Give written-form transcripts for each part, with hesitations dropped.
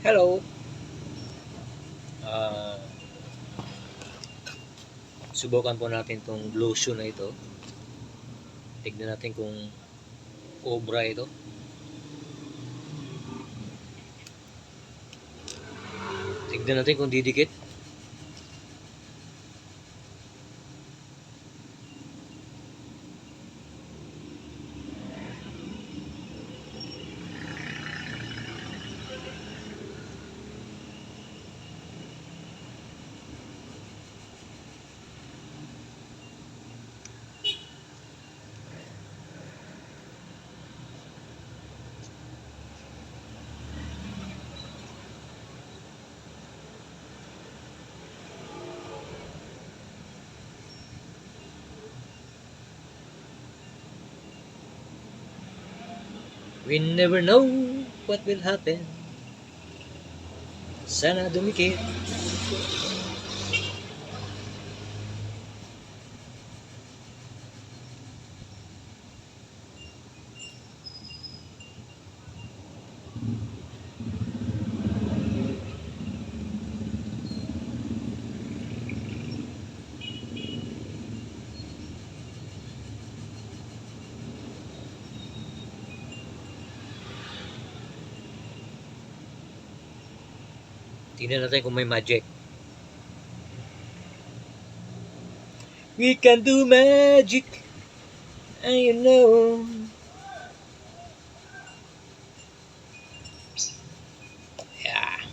Hello. Ah, subukan po natin tong lotion na ito. Tignan natin kung obra ito. Tignan natin kung didikit. We never know what will happen. Sana dumikit. Tignan natin kung may magic. We can do magic. And you know. Yeah.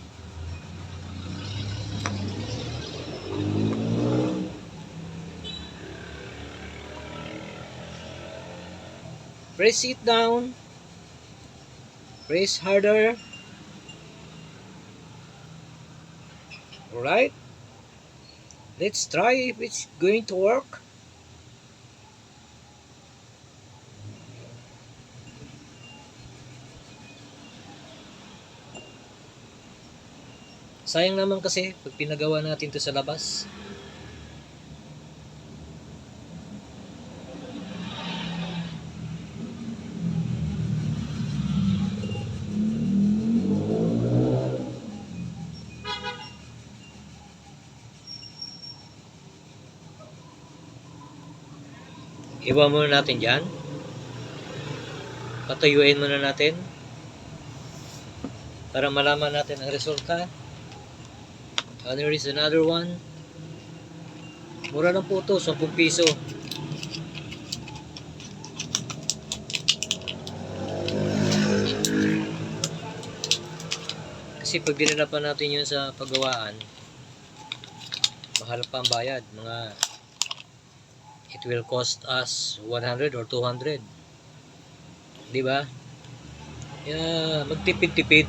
Press it down. Press harder. Alright. Let's try if it's going to work. Sayang naman kasi pag pinagawa natin to sa labas. Iwan muna natin dyan. Patayuin muna natin para malaman natin ang resulta. There is another one. Mura lang po ito, 10 piso. Kasi pag dinala pa natin yun sa paggawaan, mahal pa ang bayad. It will cost us 100 or 200. Di ba? Kaya magtipid-tipid.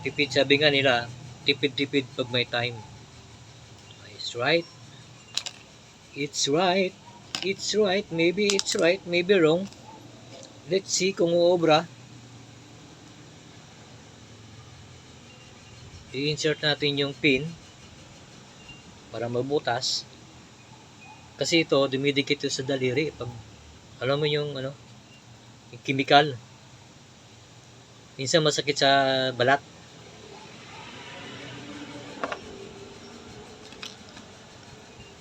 Tipid, sabi nga nila, tipid-tipid pag may time. It's right. It's right. It's right. Maybe it's right. Maybe wrong. Let's see kung uobra. I-insert natin yung pin para mabutas. Kasi ito, dumidikit ito sa daliri. Pag, alam mo yung, yung chemical. Minsan masakit sa balat.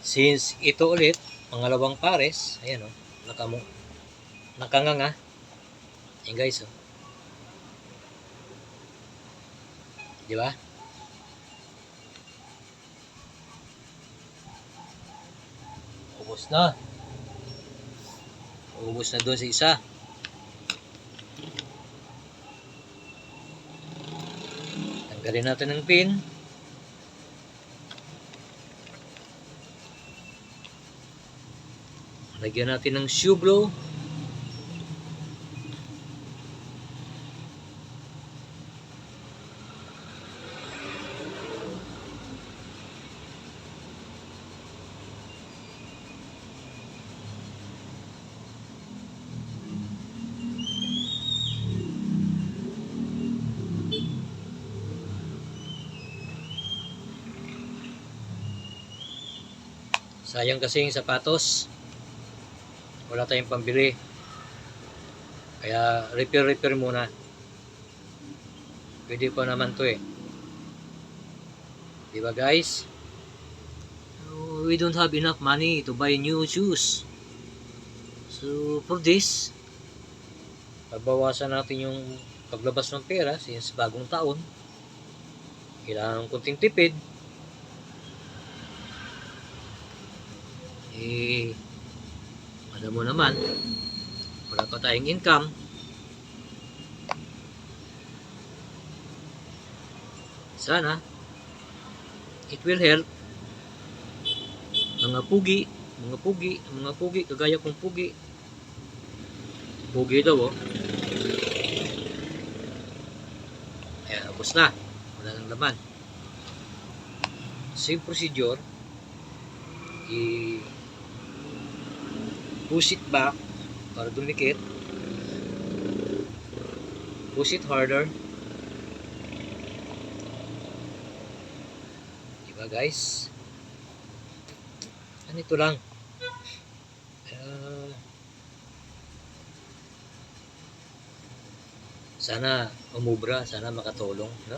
Since ito ulit, pangalawang pares, ayan o, nakanganga. Ayan guys o. Diba? Ubus na. Ubus na doon sa isa. Tanggalin natin ang pin. Lagyan natin ng shoe blow. Sayang kasi yung sapatos. Wala tayong pambili. Kaya repair muna. Pwede pa naman to eh. Diba guys? We don't have enough money to buy new shoes. So for this, babawasan natin yung paglabas ng pera since bagong taon. Kailangan ng kunting tipid. Alam mo naman, wala pa tayong income. Sana it will help mga pugi, kagaya kong pugi daw oh. Ayan, ubos na, wala nang laman. Same procedure, push it back para dumikit, push it harder. Diba guys? Ganito lang. Sana umubra, sana makatulong, no?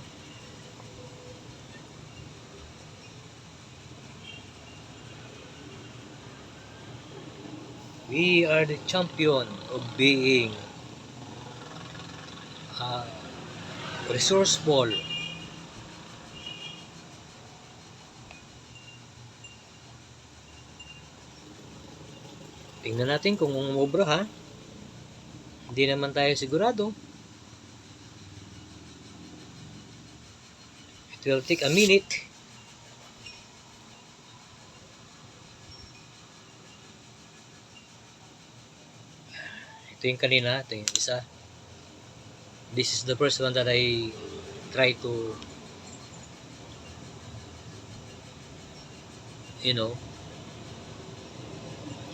We are the champion of being resourceful. Tingnan natin kung umubra ha. Hindi naman tayo sigurado. It will take a minute. Ito yung kanina, ito yung isa. This is the first one that I try to,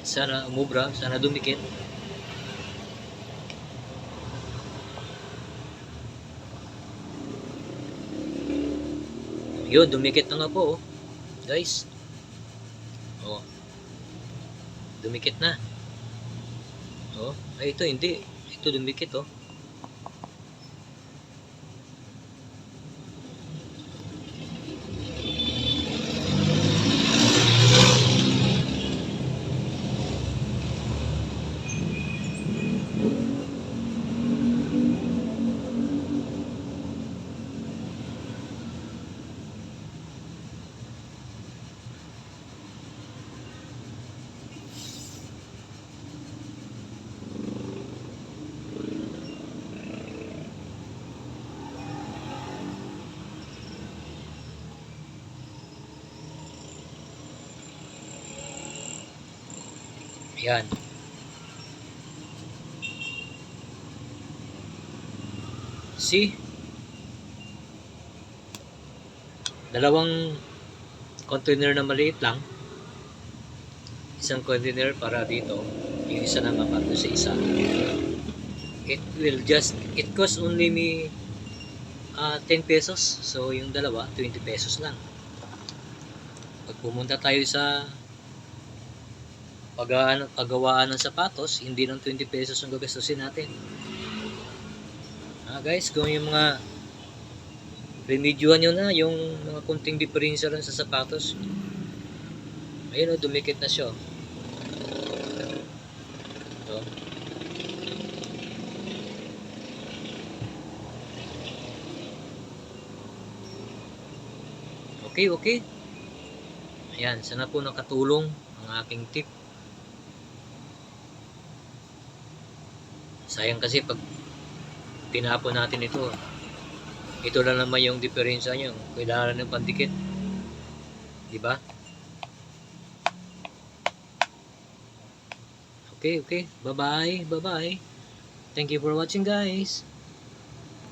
sana umubra, sana dumikit. Yun, dumikit na nga po, oh. Guys. Oh. Dumikit na. Oh, ay ito hindi. Ito dumikit, oh. Yan. See? Dalawang container na maliit lang. Isang container para dito. Yung isa naman para sa isa. It cost only me 10 pesos. So yung dalawa, 20 pesos lang. Pag pumunta tayo sa paggawaan ng sapatos, hindi ng 20 pesos ang gagastusin natin. Guys, kung yung mga remedyohan nyo na yung mga kunting diferensya lang sa sapatos. Ayun o, dumikit na siya. Ito. Okay. Ayan, sana po nakatulong ang aking tip. Sayang kasi pag tinapon natin ito lang naman yung diferensya nyo. Kailangan ng pandikit. Diba? Okay. Bye-bye. Thank you for watching guys.